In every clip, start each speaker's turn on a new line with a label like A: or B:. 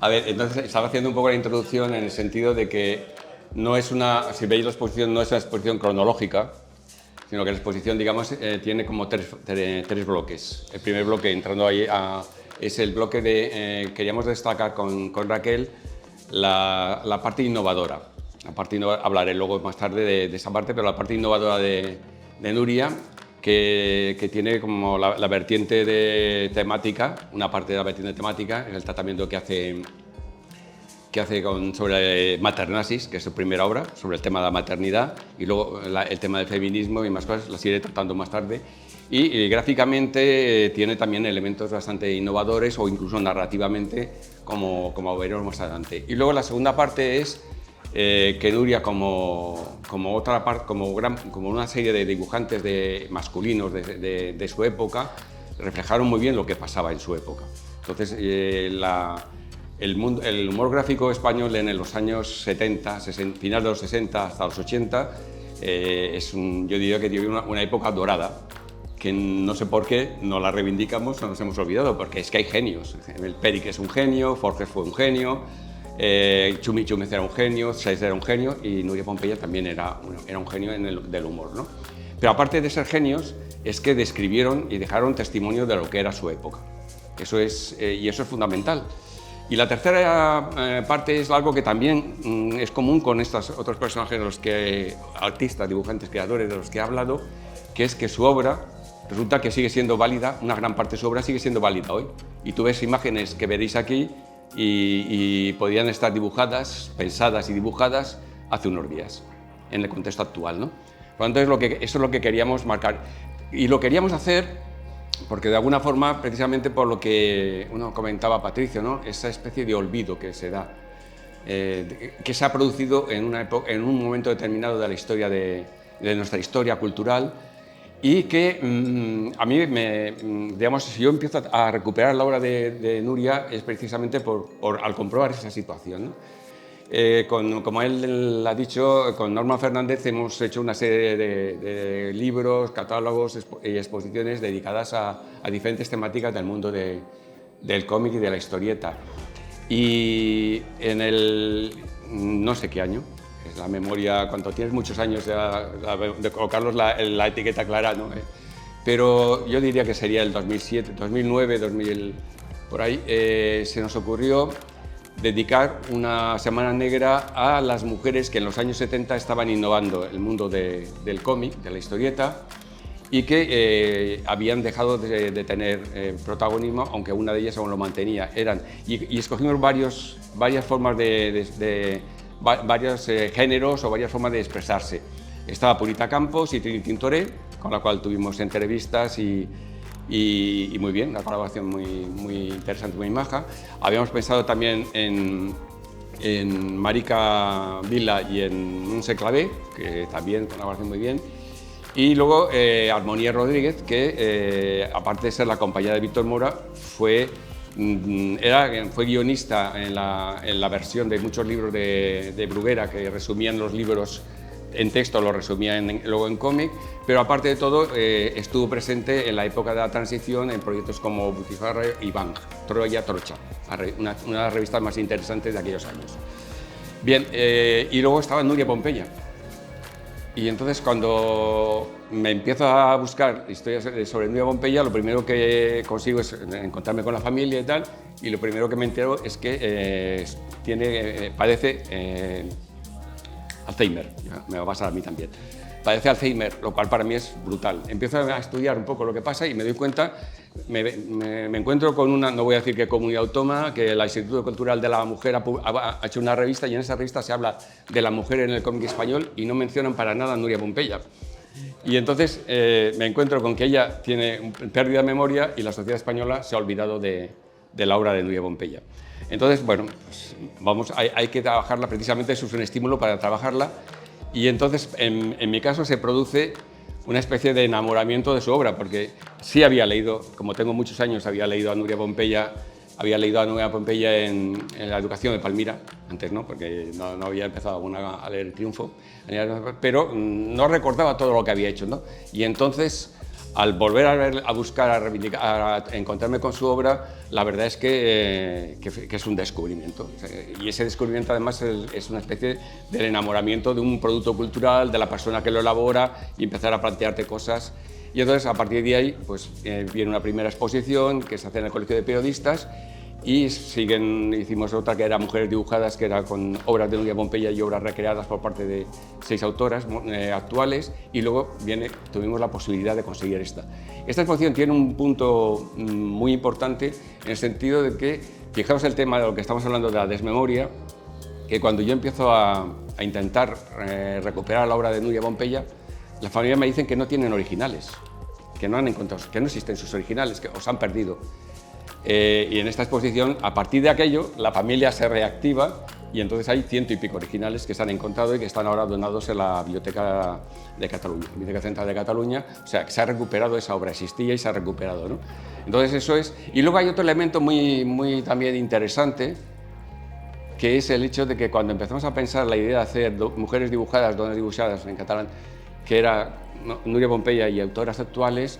A: A ver, entonces estaba haciendo un poco la introducción en el sentido de que no es una, si veis la exposición, no es una exposición cronológica, sino que la exposición, digamos, tiene como tres bloques. El primer bloque, entrando ahí, es el bloque de, queríamos destacar con Raquel la parte innovadora. Hablaré luego más tarde de esa parte, pero la parte innovadora de Nuria, que tiene como la vertiente de temática, una parte de la vertiente temática, en el tratamiento que hace sobre Maternasis, que es su primera obra, sobre el tema de la maternidad, y luego el tema del feminismo y más cosas, las iré tratando más tarde. Y gráficamente tiene también elementos bastante innovadores o incluso narrativamente, como veremos más adelante. Y luego la segunda parte es que Nuria, como una serie de dibujantes masculinos de su época, reflejaron muy bien lo que pasaba en su época. Entonces, el humor gráfico español en los años 70, finales de los 60 hasta los 80, yo diría que tiene una época dorada, que no sé por qué no la reivindicamos o nos hemos olvidado, porque es que hay genios. El Peric es un genio, Forges fue un genio, Chumi Chúmez era un genio, Saiz era un genio y Núria Pompeya también era un genio del humor, ¿no? Pero aparte de ser genios, es que describieron y dejaron testimonio de lo que era su época. Y eso es fundamental. Y la tercera parte es algo que también es común con estos otros personajes, artistas, dibujantes, creadores de los que he hablado, que es que su obra resulta que sigue siendo válida, una gran parte de su obra sigue siendo válida hoy. Y tú ves imágenes que veréis aquí y podrían estar dibujadas, pensadas y dibujadas hace unos días, en el contexto actual, ¿no? Por lo tanto, eso es lo que queríamos marcar. Y lo queríamos hacer porque de alguna forma, precisamente por lo que uno comentaba Patricio, ¿no? Esa especie de olvido que se da, que se ha producido en un momento determinado de la historia de nuestra historia cultural, y que a mí, digamos, si yo empiezo a recuperar la obra de Nuria es precisamente al comprobar esa situación, ¿no? Como él ha dicho, con Norma Fernández hemos hecho una serie de libros, catálogos y exposiciones dedicadas a diferentes temáticas del mundo del cómic y de la historieta. Y no sé qué año, es la memoria, cuando tienes muchos años de colocarlos la etiqueta clara, ¿no? Pero yo diría que sería el 2007, 2009, 2000, por ahí, se nos ocurrió dedicar una semana negra a las mujeres que en los años 70 estaban innovando el mundo del cómic, de la historieta, y que habían dejado de tener protagonismo, aunque una de ellas aún lo mantenía. Y escogimos varios géneros o varias formas de expresarse. Estaba Purita Campos y Trini Tintoré, con la cual tuvimos entrevistas y muy bien, una colaboración muy interesante, muy maja. Habíamos pensado también en Marica Vila y en Unse Clavé, que también colaboración muy bien. Y luego Armonía Rodríguez, que aparte de ser la compañera de Víctor Mora, fue guionista en la versión de muchos libros de Bruguera, que resumían los libros en texto, lo resumía luego en cómic, pero aparte de todo estuvo presente en la época de la transición en proyectos como Butifarra y Bang, Troya Trocha, una de las revistas más interesantes de aquellos años. Bien, y luego estaba Núria Pompeya. Y entonces cuando me empiezo a buscar historias sobre Núria Pompeya, lo primero que consigo es encontrarme con la familia y tal, y lo primero que me entero es que padece Alzheimer, me va a pasar a mí también. Padece Alzheimer, lo cual para mí es brutal. Empiezo a estudiar un poco lo que pasa y me doy cuenta, me encuentro con no voy a decir qué comunidad autónoma, que el Instituto Cultural de la Mujer ha hecho una revista y en esa revista se habla de la mujer en el cómic español y no mencionan para nada a Núria Pompeya. Y entonces me encuentro con que ella tiene pérdida de memoria y la sociedad española se ha olvidado de la obra de Núria Pompeya. Entonces, bueno, pues hay que trabajarla, precisamente eso es un estímulo para trabajarla, y entonces en mi caso se produce una especie de enamoramiento de su obra, porque sí había leído, como tengo muchos años, había leído a Núria Pompeya en la educación de Palmira, antes no, porque no había empezado aún a leer El Triunfo, pero no recordaba todo lo que había hecho, ¿no? Y entonces al volver a buscar, a reivindicar, a encontrarme con su obra, la verdad es que es un descubrimiento. O sea, y ese descubrimiento además es una especie del enamoramiento de un producto cultural, de la persona que lo elabora y empezar a plantearte cosas. Y entonces a partir de ahí pues, viene una primera exposición que se hace en el Colegio de Periodistas y hicimos otra que era Mujeres dibujadas, que era con obras de Núria Pompeya y obras recreadas por parte de 6 autoras actuales, y luego tuvimos la posibilidad de conseguir esta. Esta exposición tiene un punto muy importante en el sentido de que, fijaos el tema de lo que estamos hablando de la desmemoria, que cuando yo empiezo a intentar recuperar la obra de Núria Pompeya, la familia me dicen que no tienen originales, que no han encontrado, que no existen sus originales, que os han perdido. Y en esta exposición, a partir de aquello, la familia se reactiva y entonces hay 100 y pico originales que se han encontrado y que están ahora donados en la Biblioteca de Cataluña, Biblioteca Central de Cataluña. O sea, que se ha recuperado esa obra, existía y se ha recuperado, ¿no? Entonces eso es. Y luego hay otro elemento muy también interesante, que es el hecho de que cuando empezamos a pensar la idea de hacer mujeres dibujadas, dones dibujadas en catalán, que era Núria Pompeya y autoras actuales,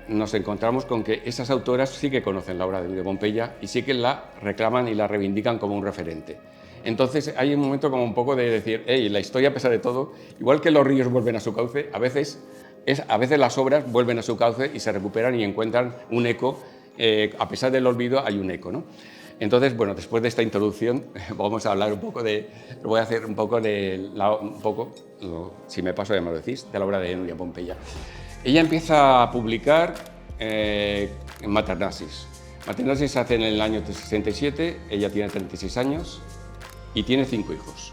A: nos encontramos con que esas autoras sí que conocen la obra de Núria Pompeya y sí que la reclaman y la reivindican como un referente. Entonces hay un momento como un poco de decir, hey, la historia a pesar de todo, igual que los ríos vuelven a su cauce, a veces las obras vuelven a su cauce y se recuperan y encuentran un eco, a pesar del olvido hay un eco, ¿no? Entonces, bueno, después de esta introducción vamos a hablar un poco voy a hacer un poco si me paso ya me lo decís, de la obra de Núria Pompeya. Ella empieza a publicar en Maternasis. Maternasis se hace en el año 67, ella tiene 36 años y tiene 5 hijos.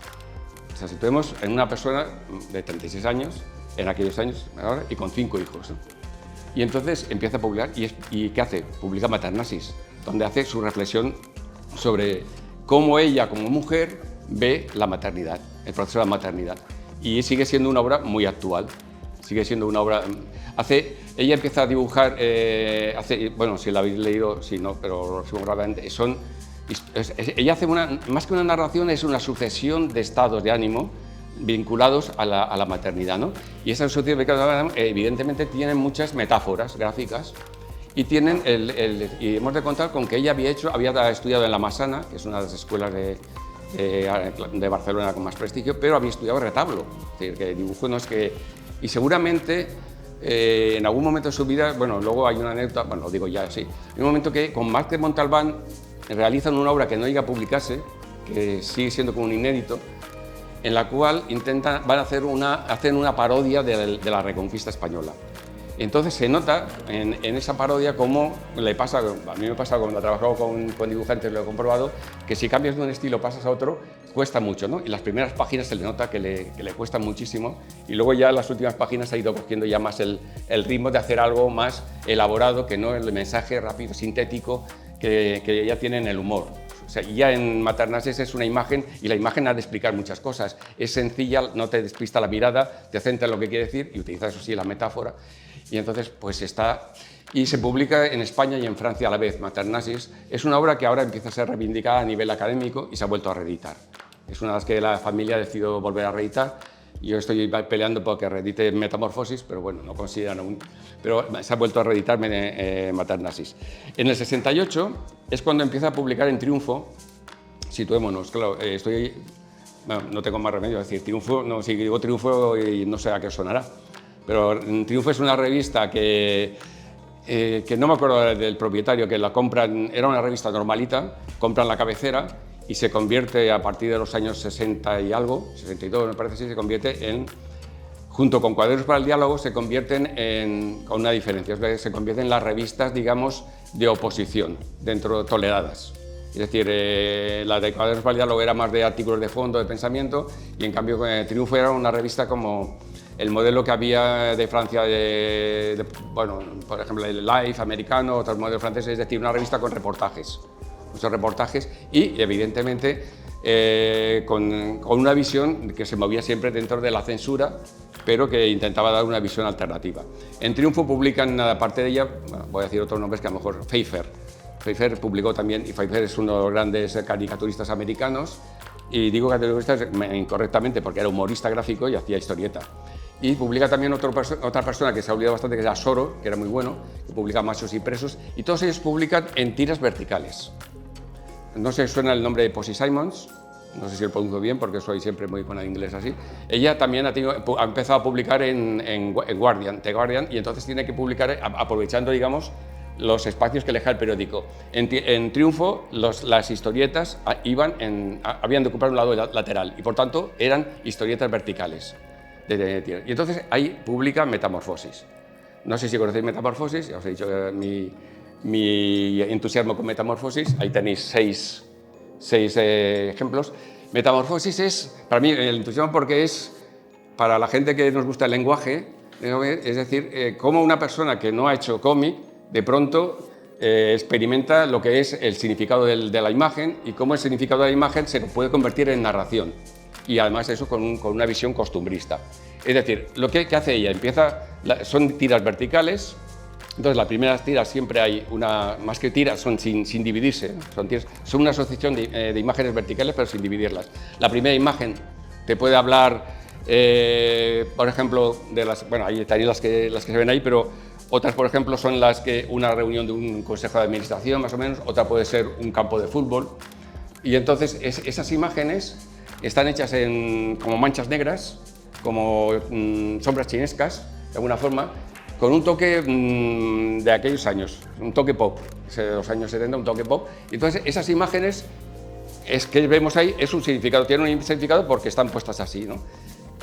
A: O sea, situemos en una persona de 36 años, en aquellos años, ahora, y con 5 hijos, ¿no? Y entonces empieza a publicar, ¿y qué hace? Publica Maternasis, donde hace su reflexión sobre cómo ella, como mujer, ve la maternidad, el proceso de la maternidad. Y sigue siendo una obra muy actual. Sigue siendo una obra. Ella empieza a dibujar, bueno, si la habéis leído, si no, pero lo resumo rápidamente. Ella hace más que una narración, es una sucesión de estados de ánimo vinculados a la maternidad, ¿no? Y esas sucesivas evidentemente tienen muchas metáforas gráficas y y hemos de contar con que ella había estudiado en la Massana, que es una de las escuelas de Barcelona con más prestigio, pero había estudiado retablo, es decir, que dibujo no es que. Y seguramente en algún momento de su vida, bueno, luego hay una anécdota, bueno, lo digo ya así, hay un momento que con Marc de Montalbán realizan una obra que no llega a publicarse, que sigue siendo como un inédito, en la cual hacen una parodia de la Reconquista española. Entonces se nota en esa parodia cómo le pasa, a mí me pasa cuando he trabajado con dibujantes, lo he comprobado, que si cambias de un estilo pasas a otro, cuesta mucho, ¿no? Y las primeras páginas se le nota que le cuesta muchísimo y luego ya en las últimas páginas ha ido cogiendo ya más el ritmo de hacer algo más elaborado, que no el mensaje rápido, sintético que ya tiene en el humor. O sea, ya en Maternasis es una imagen y la imagen ha de explicar muchas cosas. Es sencilla, no te despista la mirada, te centra en lo que quiere decir y utiliza eso sí la metáfora. Y entonces pues está, y se publica en España y en Francia a la vez. Maternasis es una obra que ahora empieza a ser reivindicada a nivel académico y se ha vuelto a reeditar. Es una de las que la familia ha decidido volver a reeditar. Yo estoy peleando porque reedite Metamorfosis, pero bueno, no consideran aún. Pero se ha vuelto a reeditar Maternasis. En el 68 es cuando empieza a publicar en Triunfo. Situémonos, claro, bueno, no tengo más remedio, es decir, Triunfo, no, si digo Triunfo y no sé a qué sonará. Pero Triunfo es una revista que no me acuerdo del propietario, que la compran, era una revista normalita, compran la cabecera y se convierte a partir de los años 60 y algo, 62 me parece, sí, se convierte en, junto con Cuadernos para el Diálogo, se convierten con una diferencia, se convierten en las revistas, digamos, de oposición, toleradas. Es decir, la de Cuadernos para el Diálogo era más de artículos de fondo, de pensamiento, y en cambio Triunfo era una revista como el modelo que había de Francia, bueno, por ejemplo, el Life americano, otros modelos franceses, es decir, una revista con reportajes, muchos reportajes y, evidentemente, con una visión que se movía siempre dentro de la censura, pero que intentaba dar una visión alternativa. En Triunfo publican, aparte de ella, bueno, voy a decir otros nombres que a lo mejor, Pfeiffer publicó también, y Pfeiffer es uno de los grandes caricaturistas americanos, y digo caricaturistas incorrectamente porque era humorista gráfico y hacía historieta. y publica también otra persona que se ha olvidado bastante, que era Soro, que era muy bueno, que publica Machos y Presos, y todos ellos publican en tiras verticales. No sé si suena el nombre de Posy Simons, no sé si lo pronuncio bien porque soy siempre muy buena en inglés así. Ella también ha empezado a publicar en Guardian, The Guardian, y entonces tiene que publicar aprovechando, digamos, los espacios que le deja el periódico. En Triunfo, las historietas habían de ocupar un lado lateral y por tanto eran historietas verticales. Y entonces ahí publica Metamorfosis. No sé si conocéis Metamorfosis, ya os he dicho mi entusiasmo con Metamorfosis, ahí tenéis seis ejemplos. Metamorfosis es, para mí, el entusiasmo porque es, para la gente que nos gusta el lenguaje, es decir, cómo una persona que no ha hecho cómic, de pronto experimenta lo que es el significado de la imagen y cómo el significado de la imagen se puede convertir en narración. Y además eso con una visión costumbrista. Es decir, lo que hace ella, son tiras verticales. Entonces, las primeras tiras siempre hay más que tiras, son sin dividirse, son una asociación de imágenes verticales, pero sin dividirlas. La primera imagen te puede hablar, por ejemplo, ahí estarían las que se ven ahí, pero otras, por ejemplo, son una reunión de un consejo de administración, más o menos, otra puede ser un campo de fútbol. Y entonces, esas imágenes están hechas como manchas negras, como sombras chinescas, de alguna forma, con un toque de aquellos años, un toque pop, de los años 70, un toque pop. Entonces, esas imágenes que vemos ahí es un significado, tienen un significado porque están puestas así, ¿no?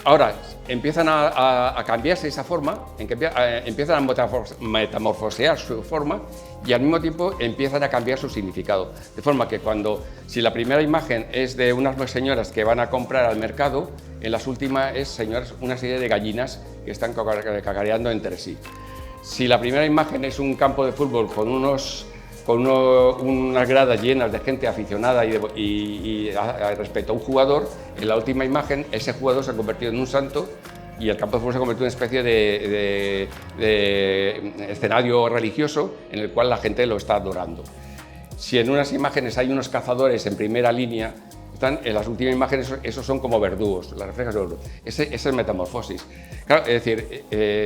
A: Ahora, empiezan a cambiarse esa forma, empiezan a metamorfosear su forma y al mismo tiempo empiezan a cambiar su significado. De forma que si la primera imagen es de unas señoras que van a comprar al mercado, en las últimas es una serie de gallinas que están cacareando entre sí. Si la primera imagen es un campo de fútbol con unas gradas llenas de gente aficionada y respecto a un jugador, en la última imagen ese jugador se ha convertido en un santo y el campo de fútbol se ha convertido en una especie de escenario religioso en el cual la gente lo está adorando. Si en unas imágenes hay unos cazadores en primera línea, en las últimas imágenes esos son como verdugos, las reflejas de oro. Ese es Metamorfosis. Claro, es decir,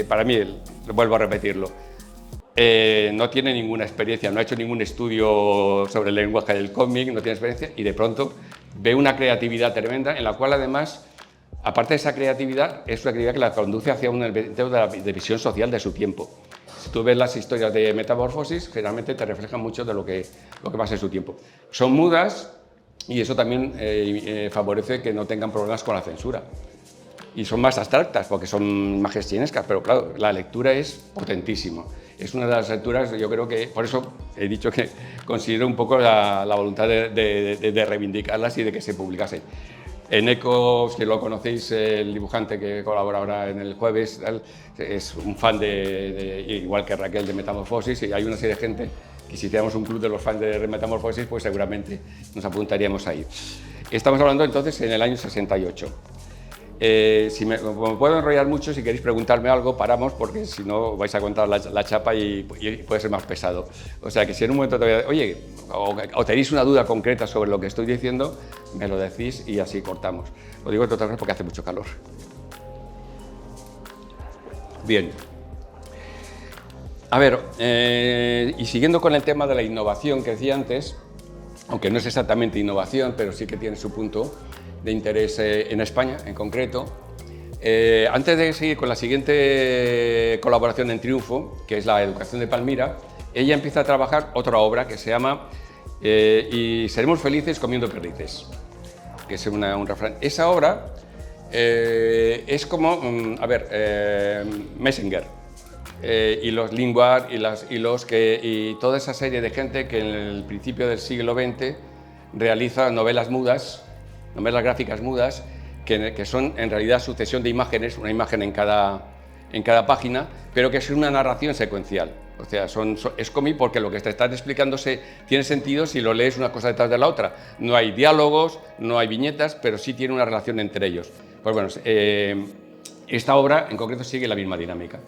A: para mí, vuelvo a repetirlo, no tiene ninguna experiencia, no ha hecho ningún estudio sobre el lenguaje del cómic, no tiene experiencia y de pronto ve una creatividad tremenda en la cual además, aparte de esa creatividad, es una creatividad que la conduce hacia un elemento de visión social de su tiempo. Si tú ves las historias de Metamorfosis, generalmente te reflejan mucho de lo que pasa en su tiempo. Son mudas y eso también favorece que no tengan problemas con la censura. Y son más abstractas porque son imágenes chinescas, pero claro, la lectura es potentísima. Es una de las lecturas, yo creo que, por eso he dicho que considero un poco la voluntad de reivindicarlas y de que se publicasen. Eneco, si lo conocéis, el dibujante que colabora ahora en el Jueves, es un fan igual que Raquel, de Metamorfosis, y hay una serie de gente que si hiciéramos un club de los fans de Metamorfosis, pues seguramente nos apuntaríamos ahí. Estamos hablando entonces en el año 68. Si me puedo enrollar mucho, si queréis preguntarme algo, paramos, porque si no vais a contar la chapa y puede ser más pesado. O sea que si en un momento oye, o tenéis una duda concreta sobre lo que estoy diciendo, me lo decís y así cortamos. Lo digo entre otras veces porque hace mucho calor. Bien. A ver, y siguiendo con el tema de la innovación que decía antes, aunque no es exactamente innovación, pero sí que tiene su punto de interés en España, en concreto. Antes de seguir con la siguiente colaboración en Triunfo, que es la educación de Palmira, ella empieza a trabajar otra obra que se llama Y seremos felices comiendo perdices, que es un refrán. Esa obra es como, Messenger y los Linguar y toda esa serie de gente que en el principio del siglo XX realiza novelas gráficas mudas, que son en realidad sucesión de imágenes, una imagen en cada página, pero que es una narración secuencial. O sea, es cómic porque lo que te están explicando tiene sentido si lo lees una cosa detrás de la otra. No hay diálogos, no hay viñetas, pero sí tiene una relación entre ellos. Pues bueno, esta obra en concreto sigue la misma dinámica.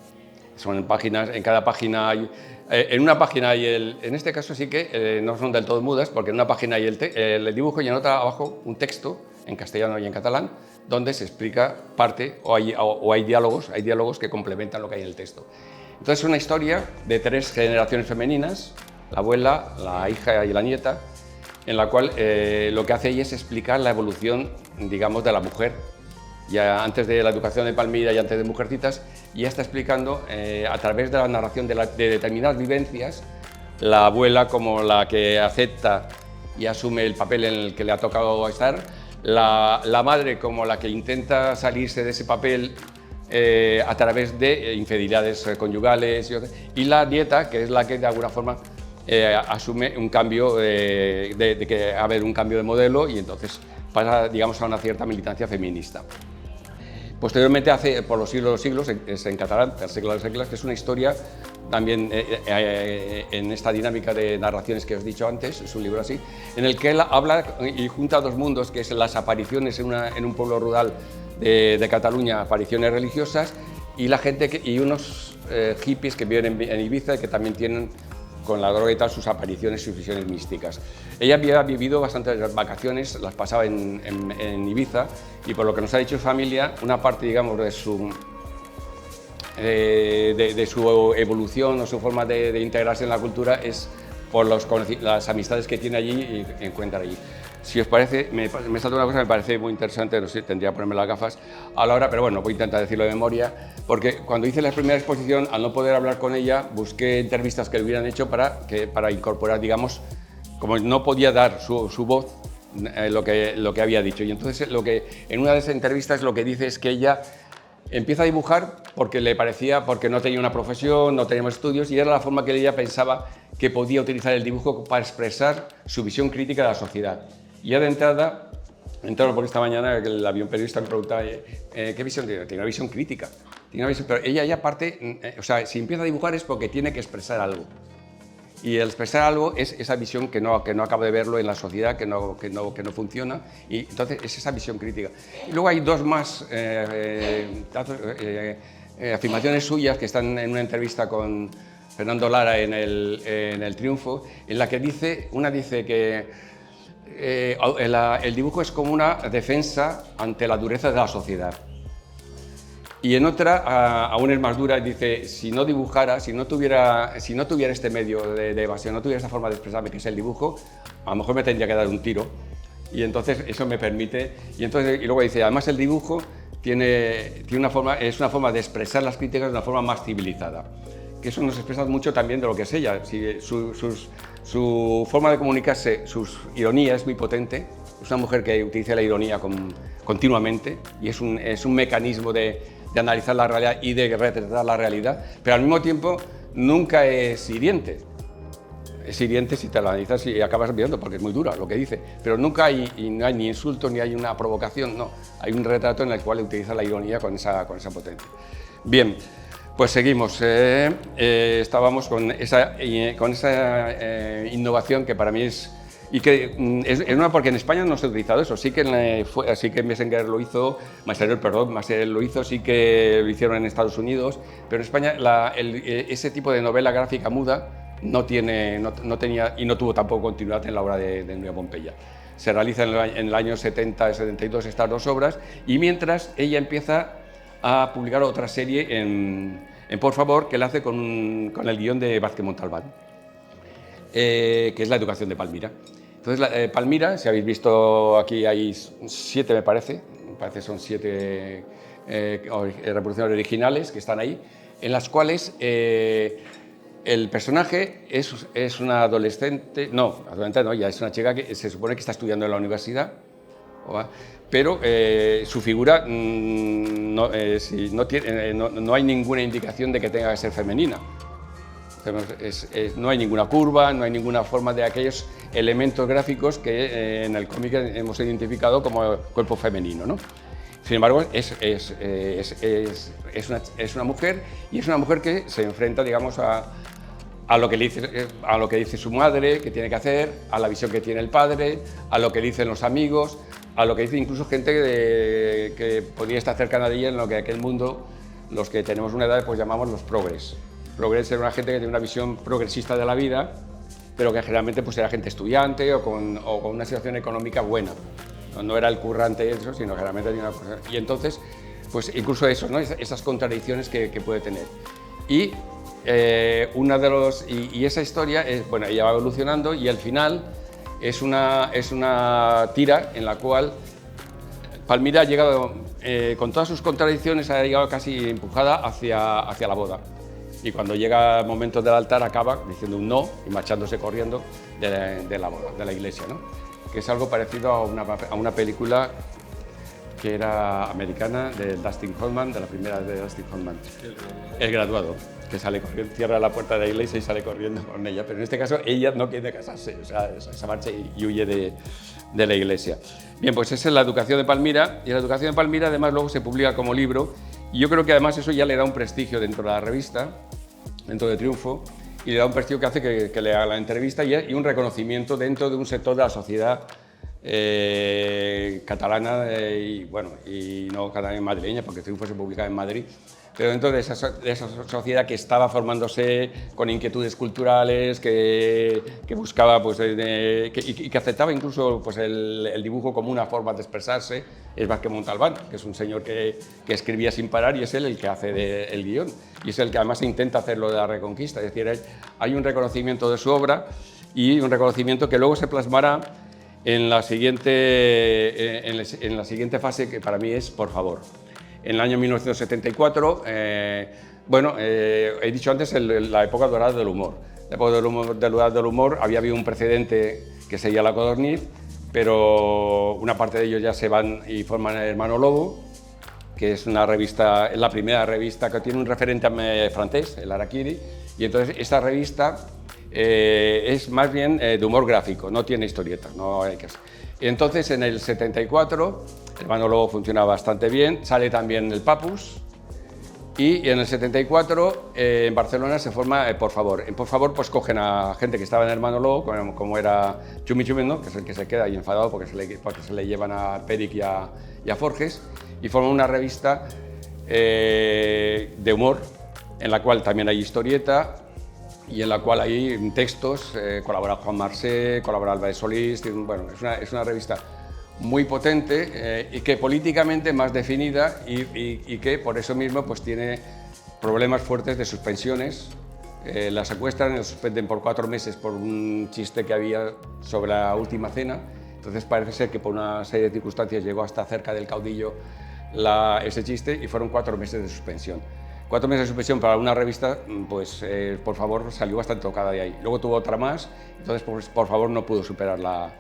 A: Son páginas, en cada página hay... en una página hay en este caso sí que no son del todo mudas, porque en una página hay el dibujo y en otra abajo un texto en castellano y en catalán, donde se explica parte, o hay diálogos que complementan lo que hay en el texto. Entonces es una historia de 3 generaciones femeninas, la abuela, la hija y la nieta, en la cual lo que hace ella es explicar la evolución, digamos, de la mujer. Ya antes de la educación de Palmira y antes de Mujercitas, ya está explicando a través de la narración de determinadas vivencias, la abuela como la que acepta y asume el papel en el que le ha tocado estar, la madre como la que intenta salirse de ese papel a través de infidelidades conyugales, y la nieta, que es la que de alguna forma asume un cambio, de que va a haber un cambio de modelo, y entonces pasa, digamos, a una cierta militancia feminista. Posteriormente, por los siglos de los siglos, es en catalán, El segle dels segles, que es una historia también en esta dinámica de narraciones que os he dicho antes, es un libro así, en el que él habla y junta 2 mundos, que es las apariciones en un pueblo rural de Cataluña, apariciones religiosas, y la gente y unos hippies que viven en Ibiza y que también tienen, con la droga y tal, sus apariciones, sus visiones místicas. Ella había vivido bastantes vacaciones, las pasaba en Ibiza, y por lo que nos ha dicho su familia, una parte, digamos, de su evolución o su forma de integrarse en la cultura es por las amistades que tiene allí y encuentra allí. Si os parece, me salta una cosa que me parece muy interesante, no sé, tendría que ponerme las gafas a la hora, pero bueno, voy a intentar decirlo de memoria, porque cuando hice la primera exposición, al no poder hablar con ella, busqué entrevistas que le hubieran hecho para incorporar, digamos, como no podía dar su voz, lo que había dicho. Y entonces en una de esas entrevistas lo que dice es que ella empieza a dibujar porque porque no tenía una profesión, no tenía estudios, y era la forma que ella pensaba que podía utilizar el dibujo para expresar su visión crítica de la sociedad. Y ya de entrada, por esta mañana, que había un periodista que me preguntaba ¿qué visión tiene? Tiene una visión crítica. Pero ella ya parte, o sea, si empieza a dibujar es porque tiene que expresar algo. Y el expresar algo es esa visión que no acabo de verlo en la sociedad, que no funciona, y entonces es esa visión crítica. Y luego hay 2 más afirmaciones suyas que están en una entrevista con Fernando Lara en el Triunfo, en la que dice que el dibujo es como una defensa ante la dureza de la sociedad. Y en otra, aún es más dura, dice, si no dibujara, si no tuviera este medio de evasión, no tuviera esta forma de expresarme, que es el dibujo, a lo mejor me tendría que dar un tiro. Y entonces eso me permite, y luego dice, además el dibujo es una forma de expresar las críticas de una forma más civilizada. Que eso nos expresa mucho también de lo que es ella. Su forma de comunicarse, su ironía es muy potente. Es una mujer que utiliza la ironía continuamente, y es un mecanismo de analizar la realidad y de retratar la realidad, pero al mismo tiempo nunca es hiriente. Es hiriente si te la analizas y acabas viendo, porque es muy dura lo que dice, pero nunca hay ni insulto ni hay una provocación, no. Hay un retrato en el cual utiliza la ironía con esa potencia. Bien, pues seguimos. Estábamos con esa innovación que para mí es... Y que es una, porque en España no se ha utilizado eso, sí que Messenger lo hizo, Masserel lo hizo, sí que lo hicieron en Estados Unidos, pero en España ese tipo de novela gráfica muda no tenía y no tuvo tampoco continuidad en la obra de Nuria Pompeia. Se realiza en el año 70-72 estas 2 obras, y mientras ella empieza a publicar otra serie en Por favor, que la hace con el guión de Vázquez Montalbán, que es La educación de Palmira. Entonces, Palmira, si habéis visto aquí hay 7, me parece son 7 reproducciones originales que están ahí, en las cuales el personaje es una adolescente, ya es una chica que se supone que está estudiando en la universidad, pero su figura no hay ninguna indicación de que tenga que ser femenina. No hay ninguna curva, no hay ninguna forma de aquellos elementos gráficos que en el cómic hemos identificado como cuerpo femenino, ¿no? Sin embargo, es una mujer, y es una mujer que se enfrenta, digamos, a lo que dice su madre que tiene que hacer, a la visión que tiene el padre, a lo que dicen los amigos, a lo que dice incluso gente que podría estar cercana de ella, en lo que aquel mundo, los que tenemos una edad, pues llamamos los progres. Progres era una gente que tiene una visión progresista de la vida, pero que generalmente pues era gente estudiante o con una situación económica buena. no era el currante eso, sino que realmente tenía una cosa. Y entonces, pues incluso eso, ¿no? Esas contradicciones que puede tener. Y esa historia, bueno, ella va evolucionando y al final es una tira en la cual Palmira ha llegado, con todas sus contradicciones, ha llegado casi empujada hacia la boda. Y cuando llega el momento del altar acaba diciendo un no y marchándose corriendo de la boda, de la iglesia, ¿no? Que es algo parecido a una película que era americana de Dustin Hoffman, de la primera de Dustin Hoffman, El graduado, que sale corriendo, cierra la puerta de la iglesia y sale corriendo con ella, pero en este caso ella no quiere casarse, o sea, se marcha y huye de la iglesia. Bien, pues esa es la educación de Palmira, y la educación de Palmira además luego se publica como libro, y yo creo que además eso ya le da un prestigio dentro de la revista, dentro de Triunfo, y le da un prestigio que hace que le haga la entrevista y un reconocimiento dentro de un sector de la sociedad catalana y no catalana madrileña, porque Triunfo se publicaba en Madrid, pero dentro de esa sociedad que estaba formándose con inquietudes culturales, que buscaba pues, y que aceptaba incluso pues, el dibujo como una forma de expresarse. Es Vázquez Montalbán, que es un señor que escribía sin parar y es él el que hace el guión y es el que además intenta hacerlo de la Reconquista. Es decir, hay un reconocimiento de su obra y un reconocimiento que luego se plasmará en la siguiente fase, que para mí es Por favor. En el año 1974, he dicho antes la época dorada del humor. La época del humor había habido un precedente que sería La Codorniz, pero una parte de ellos ya se van y forman El Hermano Lobo, que es una revista, es la primera revista que tiene un referente francés, el Harakiri, y entonces esta revista es más bien de humor gráfico, no tiene historietas, no hay que hacer. Y entonces en el 74 El Hermano Lobo funciona bastante bien, sale también el Papus y en el 74 en Barcelona se forma Por favor. En Por favor pues cogen a gente que estaba en El Hermano Lobo, como era Chumi Chumi, ¿no? Que es el que se queda ahí enfadado porque se le llevan a Peric y a Forges, y forman una revista de humor en la cual también hay historieta y en la cual hay textos, colabora Juan Marsé, colabora Álvarez Solís, bueno, es una revista muy potente y que políticamente más definida y que por eso mismo pues tiene problemas fuertes de suspensiones. La secuestran y la suspenden por 4 meses por un chiste que había sobre la última cena. Entonces parece ser que por una serie de circunstancias llegó hasta cerca del caudillo ese chiste y fueron 4 meses de suspensión. 4 meses de suspensión para una revista, pues Por favor salió bastante tocada de ahí. Luego tuvo otra más, entonces pues, Por favor no pudo superar la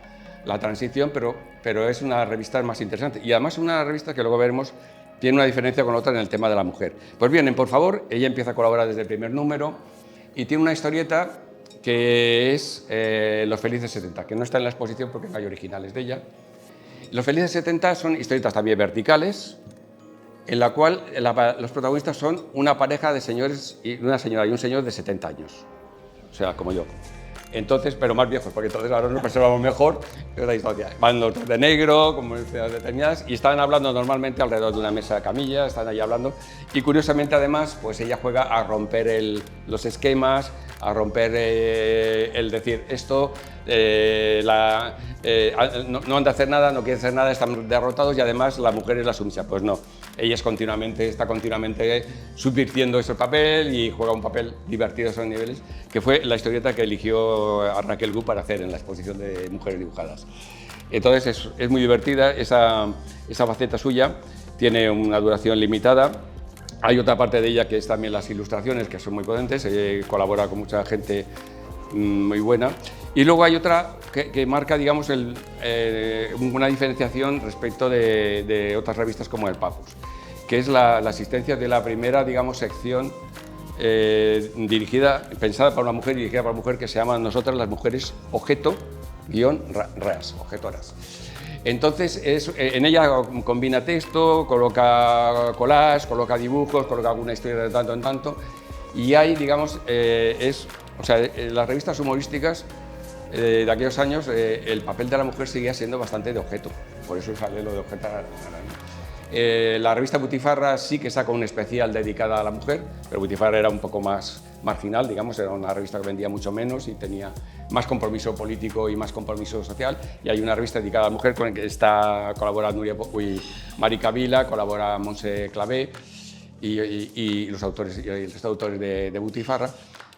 A: transición, pero es una revista más interesante. Y además una revista que luego veremos tiene una diferencia con otra en el tema de la mujer. Pues bien, en Por favor, ella empieza a colaborar desde el primer número y tiene una historieta que es Los Felices 70, que no está en la exposición porque no hay originales de ella. Los Felices 70 son historietas también verticales, en la cual los protagonistas son una pareja de señores, una señora y un señor de 70 años, o sea, como yo. Entonces, pero más viejos, porque entonces ahora nos preservamos mejor. Van los de negro, como ciudades determinadas, y están hablando normalmente alrededor de una mesa de camilla, están ahí hablando. Y curiosamente, además, pues ella juega a romper los esquemas, a romper el decir esto, no han de hacer nada, no quieren hacer nada, están derrotados y además la mujer es la sumisa. Pues no, ella está continuamente subvirtiendo ese papel y juega un papel divertido a esos niveles, que fue la historieta que eligió a Raquel Gu para hacer en la exposición de Mujeres Dibujadas. Entonces es muy divertida, esa faceta suya tiene una duración limitada. Hay otra parte de ella que es también las ilustraciones, que son muy potentes, colabora con mucha gente muy buena. Y luego hay otra que marca, digamos, una diferenciación respecto de otras revistas como el Papus, que es la asistencia de la primera, digamos, sección pensada para una mujer y dirigida para una mujer, que se llama Nosotras las Mujeres Objeto-Ras, Objetoras. Entonces, en ella combina texto, coloca collage, coloca dibujos, coloca alguna historia de tanto en tanto, y hay, digamos, las revistas humorísticas de aquellos años, el papel de la mujer seguía siendo bastante de objeto, por eso sale lo de objetar. La revista Butifarra sí que saca un especial dedicada a la mujer, pero Butifarra era un poco más marginal, digamos, era una revista que vendía mucho menos y tenía más compromiso político y más compromiso social. Y hay una revista dedicada a la mujer con la que colabora Mari Cavila, colabora Montse Clavé y los autores, y el resto de autores de Butifarra.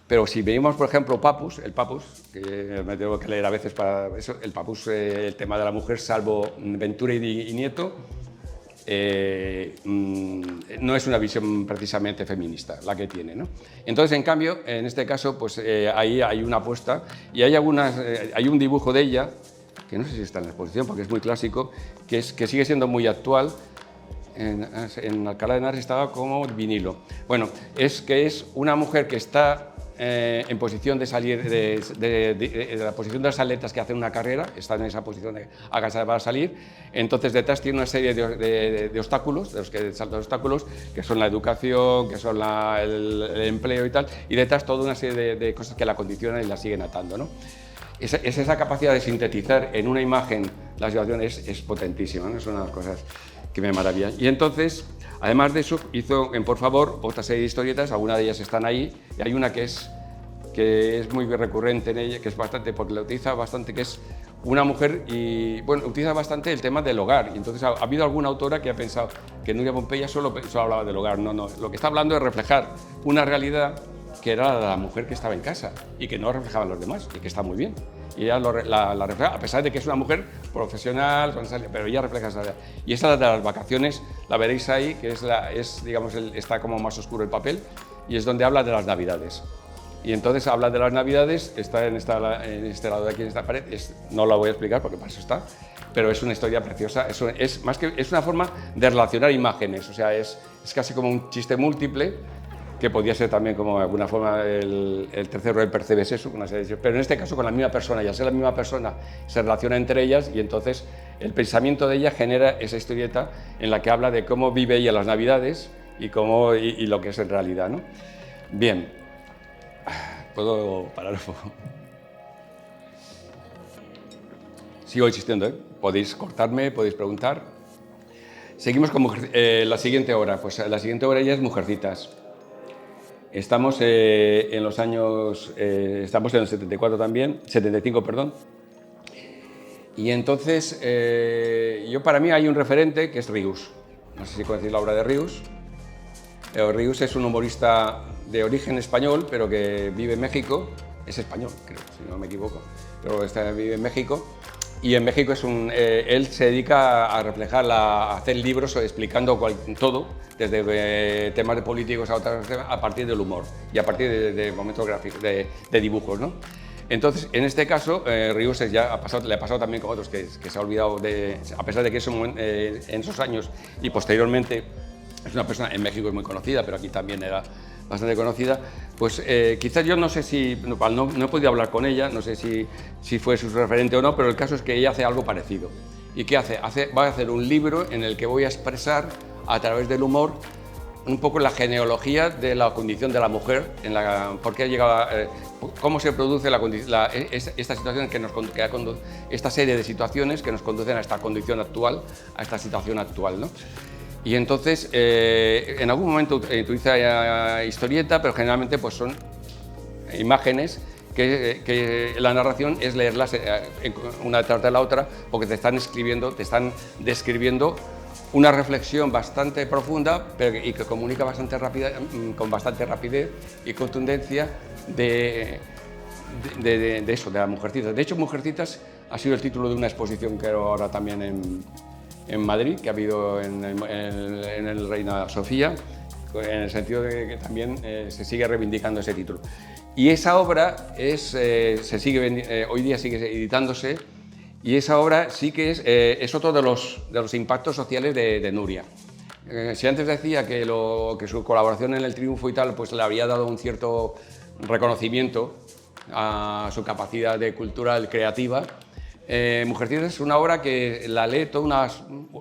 A: Pero si veíamos, por ejemplo, el Papus, que me tengo que leer a veces para eso, el Papus, el tema de la mujer, salvo Ventura y Nieto, no es una visión precisamente feminista la que tiene, ¿no? Entonces, en cambio, en este caso, pues ahí hay una apuesta y hay un dibujo de ella, que no sé si está en la exposición porque es muy clásico, que sigue siendo muy actual. En Alcalá de Henares estaba como vinilo. Bueno, es una mujer que está en posición de salir de la posición de las atletas que hacen una carrera, está en esa posición de agachada para salir. Entonces detrás tiene una serie de obstáculos, de los que saltan obstáculos, que son la educación, que son el empleo y tal, y detrás toda una serie de cosas que la condicionan y la siguen atando, ¿no? Esa capacidad de sintetizar en una imagen la situación es potentísima, ¿no? Es una de las cosas que me maravillan. Y entonces, además de eso, hizo en Por favor otra serie de historietas, algunas de ellas están ahí, y hay una que es muy recurrente en ella, que es bastante, porque la utiliza bastante, que es una mujer y, bueno, utiliza bastante el tema del hogar. Y entonces ha habido alguna autora que ha pensado que Núria Pompeya solo hablaba del hogar. No, lo que está hablando es reflejar una realidad que era la de la mujer que estaba en casa y que no reflejaban los demás, y que está muy bien. Y ella la refleja, a pesar de que es una mujer profesional, pero ella refleja esa realidad. Y esa de las vacaciones, la veréis ahí, que digamos, está como más oscuro el papel, y es donde habla de las Navidades. Y entonces habla de las Navidades, está en este lado de aquí, en esta pared, no la voy a explicar porque para eso está, pero es una historia preciosa, es una forma de relacionar imágenes, o sea, es casi como un chiste múltiple, que podía ser también como de alguna forma el tercero del percebes eso, pero en este caso con la misma persona, ya sea la misma persona, se relaciona entre ellas y entonces el pensamiento de ella genera esa historieta en la que habla de cómo vive ella las Navidades y lo que es en realidad, ¿no? Bien, ¿puedo parar un poco? Sigo insistiendo, ¿eh? Podéis cortarme, podéis preguntar. Seguimos con la siguiente obra, pues la siguiente obra ya es Mujercitas. Estamos en los años, estamos en el 75, perdón. Y entonces, para mí hay un referente que es Rius. No sé si conocéis la obra de Rius. Rius es un humorista de origen español, pero que vive en México. Es español, creo, si no me equivoco, pero vive en México. Y en México él se dedica a reflejar, a hacer libros explicando todo, desde temas de políticos a otros temas, a partir del humor y a partir de momentos gráficos, de dibujos, ¿no? Entonces, en este caso, Rius le ha pasado también con otros, que se ha olvidado a pesar de que en esos años y posteriormente es una persona, en México es muy conocida, pero aquí también era bastante conocida, pues quizás yo no sé si, no he podido hablar con ella, no sé si fue su referente o no, pero el caso es que ella hace algo parecido. ¿Y qué hace? Va a hacer un libro en el que voy a expresar a través del humor un poco la genealogía de la condición de la mujer, por qué ha llegado cómo se produce esta situación esta serie de situaciones que nos conducen a esta condición actual, a esta situación actual, ¿no? Y entonces, en algún momento utiliza historieta, pero generalmente pues son imágenes que la narración es leerlas una detrás de la otra, porque te están describiendo una reflexión bastante profunda y que comunica con bastante rapidez y contundencia de eso, de las Mujercitas. De hecho, Mujercitas ha sido el título de una exposición que ahora también en Madrid, que ha habido en el Reina Sofía, en el sentido de que también se sigue reivindicando ese título. Y esa obra hoy día sigue editándose, y esa obra sí que es otro de los impactos sociales de Núria. Si antes decía que su colaboración en El Triunfo y tal pues le había dado un cierto reconocimiento a su capacidad cultural creativa, Mujercitas es una obra que la lee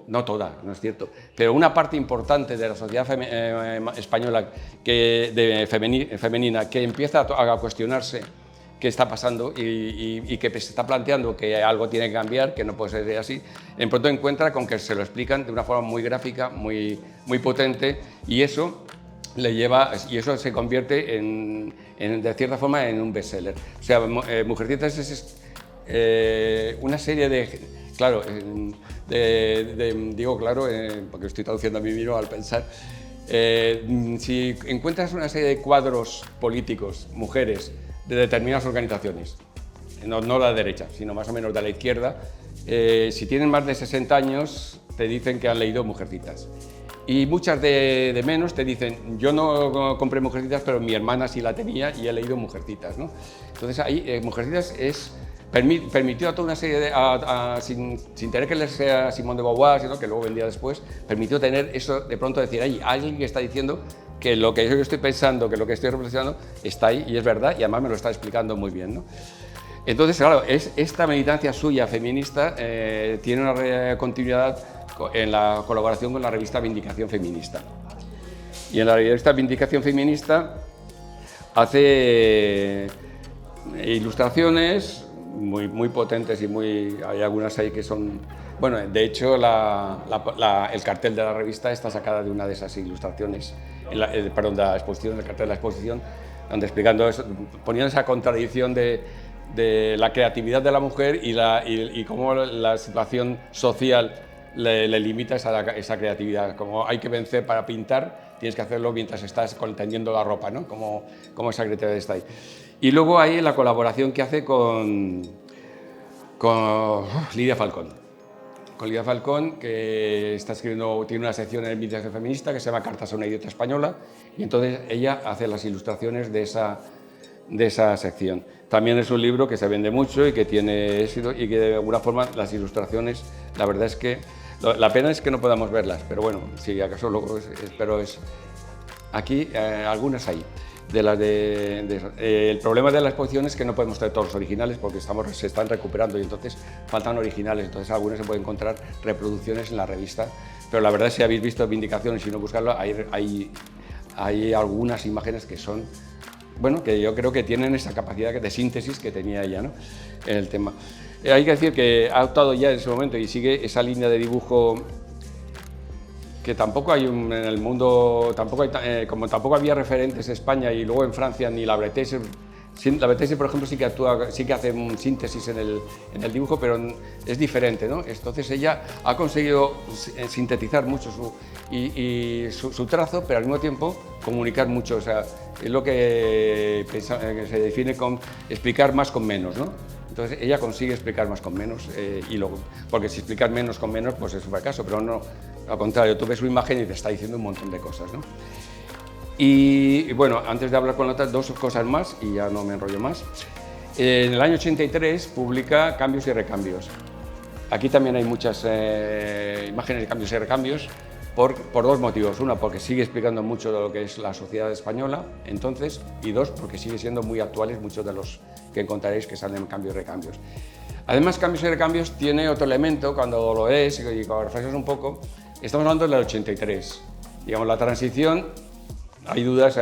A: no toda, no es cierto, pero una parte importante de la sociedad española femenina que empieza a cuestionarse qué está pasando y que se está planteando que algo tiene que cambiar, que no puede ser así, en pronto encuentra con que se lo explican de una forma muy gráfica, muy potente, y eso le lleva, y eso se convierte de cierta forma en un bestseller. O sea, Mujercitas es una serie de, claro, digo claro, porque estoy traduciendo a mí mismo al pensar, si encuentras una serie de cuadros políticos, mujeres, de determinadas organizaciones, no la derecha, sino más o menos de la izquierda, si tienen más de 60 años, te dicen que han leído Mujercitas. Y muchas de menos te dicen, yo no compré Mujercitas, pero mi hermana sí la tenía y he leído Mujercitas, ¿no? Entonces ahí Mujercitas permitió a toda una serie de, sin tener que leerse a Simone de Beauvoir, sino que luego vendía después, permitió tener eso, de pronto decir, hay alguien que está diciendo que lo que yo estoy pensando, que lo que estoy reflexionando, está ahí y es verdad, y además me lo está explicando muy bien, ¿no? Entonces, claro, esta militancia suya feminista tiene una continuidad en la colaboración con la revista Vindicación Feminista. Y en la revista Vindicación Feminista hace ilustraciones muy potentes y hay algunas ahí que son... Bueno, de hecho, el cartel de la revista está sacada de una de esas ilustraciones, perdón, de la exposición, el cartel de la exposición, donde explicando eso, poniendo esa contradicción de la creatividad de la mujer y cómo la situación social le limita esa creatividad. Como hay que vencer para pintar, tienes que hacerlo mientras estás tendiendo la ropa, ¿no? Como esa creatividad está ahí. Y luego hay la colaboración que hace con Lidia Falcón. Con Lidia Falcón, que está escribiendo, tiene una sección en el Vindicación Feminista que se llama Cartas a una idiota española, y entonces ella hace las ilustraciones de esa sección. También es un libro que se vende mucho y que tiene éxito y que de alguna forma las ilustraciones, la verdad es que la pena es que no podamos verlas, pero bueno, si acaso luego espero aquí algunas hay. El problema de la exposición es que no podemos traer todos los originales porque se están recuperando y entonces faltan originales, entonces algunas se pueden encontrar reproducciones en la revista, pero la verdad si habéis visto Vindicación y si no buscarlo, hay algunas imágenes que son, bueno, que yo creo que tienen esa capacidad de síntesis que tenía ella, ¿no?, en el tema. Hay que decir que ha optado ya en ese momento y sigue esa línea de dibujo que tampoco hay en el mundo, como tampoco había referentes en España y luego en Francia ni la Bretèche. La Bretèche, por ejemplo, sí que hace un síntesis en el dibujo, pero es diferente, ¿no? Entonces ella ha conseguido sintetizar mucho su trazo, pero al mismo tiempo comunicar mucho. O sea, es lo que se define con explicar más con menos, ¿no? Entonces ella consigue explicar más con menos, porque si explicas menos con menos, pues es un fracaso, pero no, al contrario, tú ves su imagen y te está diciendo un montón de cosas, ¿no? Y bueno, antes de hablar con otras dos cosas más, y ya no me enrollo más, en el año 83 publica Cambios y Recambios. Aquí también hay muchas imágenes de cambios y recambios por dos motivos. Una, porque sigue explicando mucho de lo que es la sociedad española entonces, y dos, porque sigue siendo muy actuales muchos de los que encontraréis que salen en Cambios y Recambios. Además, Cambios y Recambios tiene otro elemento, cuando lo lees y cuando reflexionas un poco, estamos hablando del 83. Digamos, la transición, hay dudas,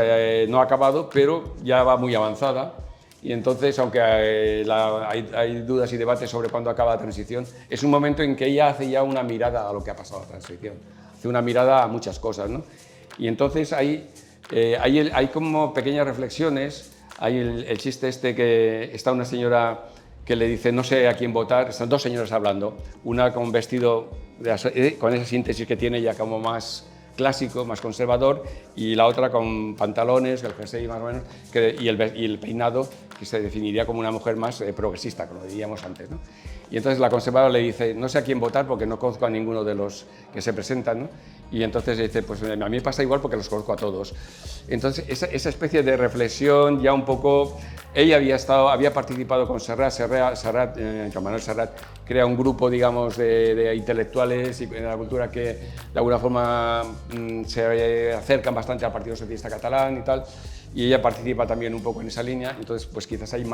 A: no ha acabado, pero ya va muy avanzada. Y entonces, aunque hay dudas y debates sobre cuándo acaba la transición, es un momento en que ella hace ya una mirada a lo que ha pasado la transición. Hace una mirada a muchas cosas, ¿no? Y entonces hay como pequeñas reflexiones. Hay el chiste este que está una señora que le dice no sé a quién votar, están dos señoras hablando, una con un vestido, con esa síntesis que tiene ella como más clásico, más conservador, y la otra con pantalones, el jersey más o menos, y el peinado, que se definiría como una mujer más progresista, como lo diríamos antes, ¿no? Y entonces la conservadora le dice, no sé a quién votar porque no conozco a ninguno de los que se presentan, ¿no? Y entonces dice, pues a mí me pasa igual porque los conozco a todos. Entonces esa especie de reflexión ya un poco, ella había participado con Serrat, Joan Manuel Serrat crea un grupo, digamos, de intelectuales y de la cultura que de alguna forma se acercan bastante al Partido Socialista Catalán y tal, y ella participa también un poco en esa línea, entonces pues quizás hay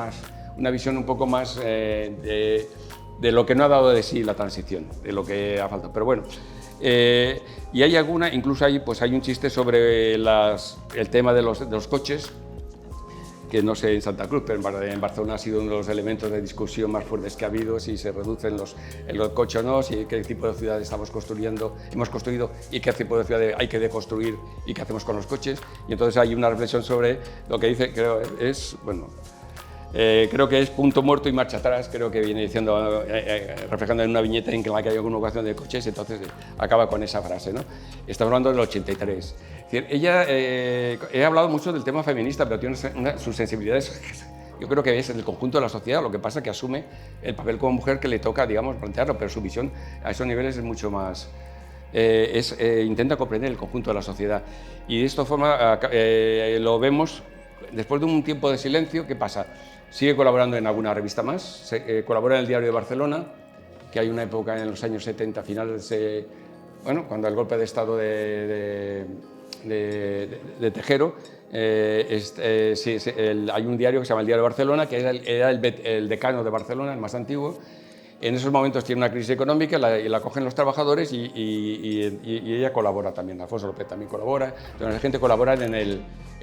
A: una visión un poco más de lo que no ha dado de sí la transición, de lo que ha faltado, pero bueno. Y hay incluso hay un chiste sobre el tema de los coches, que no sé en Santa Cruz, pero en Barcelona ha sido uno de los elementos de discusión más fuertes que ha habido, si se reducen el coche o no, si qué tipo de ciudad hemos construido y qué tipo de ciudad hay que deconstruir y qué hacemos con los coches. Y entonces hay una reflexión sobre lo que dice, creo que es punto muerto y marcha atrás, creo que viene diciendo, reflejando en una viñeta en la que hay alguna ocasión de coches, entonces acaba con esa frase, ¿no? Estamos hablando del 83. Es decir, ella, he hablado mucho del tema feminista, pero tiene sus sensibilidades, yo creo que es en el conjunto de la sociedad, lo que pasa es que asume el papel como mujer que le toca, digamos, plantearlo, pero su visión a esos niveles es mucho más... intenta comprender el conjunto de la sociedad. Y de esta forma lo vemos después de un tiempo de silencio. ¿Qué pasa? Sigue colaborando en alguna revista más, colabora en el Diario de Barcelona, que hay una época en los años 70, finales, cuando el golpe de Estado de Tejero, hay un diario que se llama el Diario de Barcelona, que era el decano de Barcelona, el más antiguo. En esos momentos tiene una crisis económica, la cogen los trabajadores y ella colabora también, Alfonso López también colabora, entonces la gente colabora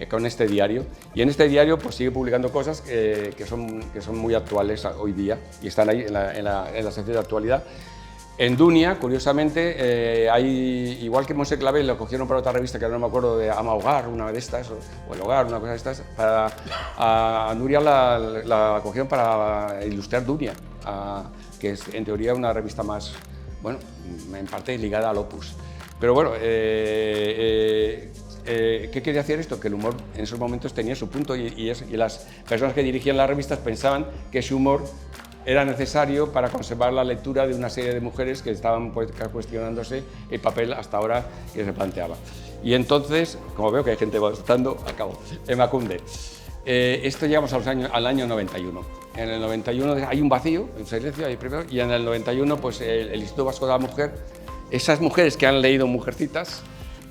A: con este diario, y en este diario pues sigue publicando cosas que son muy actuales hoy día y están ahí en la sección de actualidad. En Dunia, curiosamente, igual que Monse Clavel lo cogieron para otra revista que ahora no me acuerdo, de Ama Hogar, una de estas, o El Hogar, una cosa de estas, a Nuria la cogieron para ilustrar Dunia, que es en teoría una revista más, bueno, en parte ligada al Opus. Pero bueno, ¿qué quería hacer esto? Que el humor en esos momentos tenía su punto y las personas que dirigían las revistas pensaban que ese humor era necesario para conservar la lectura de una serie de mujeres que estaban pues, cuestionándose el papel hasta ahora que se planteaba. Y entonces, como veo que hay gente votando, acabo. Emakunde. Esto llegamos al año 91. En el 91 hay un vacío, un silencio, y en el 91 pues, el Instituto Vasco de la Mujer, esas mujeres que han leído Mujercitas,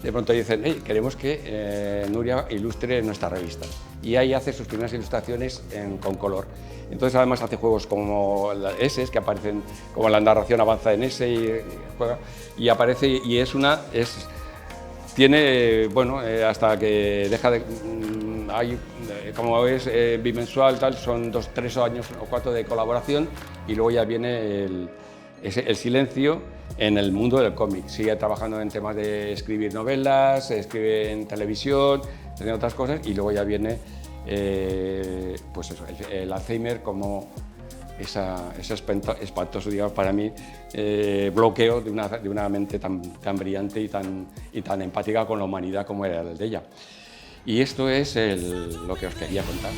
A: de pronto dicen, hey, queremos que Nuria ilustre nuestra revista. Y ahí hace sus primeras ilustraciones con color. Entonces además hace juegos como S, que aparecen, como la narración avanza en S, y aparece, y tiene, bueno, hasta que deja de... como es bimensual, tal, son 2, 3 años o 4 de colaboración, y luego ya viene el silencio en el mundo del cómic. Sigue trabajando en temas de escribir novelas, escribe en televisión, en otras cosas, y luego ya viene pues eso, el Alzheimer como ese espantoso, digamos, para mí, bloqueo de una mente tan brillante y tan empática con la humanidad como era el de ella. Y esto es lo que os quería contar.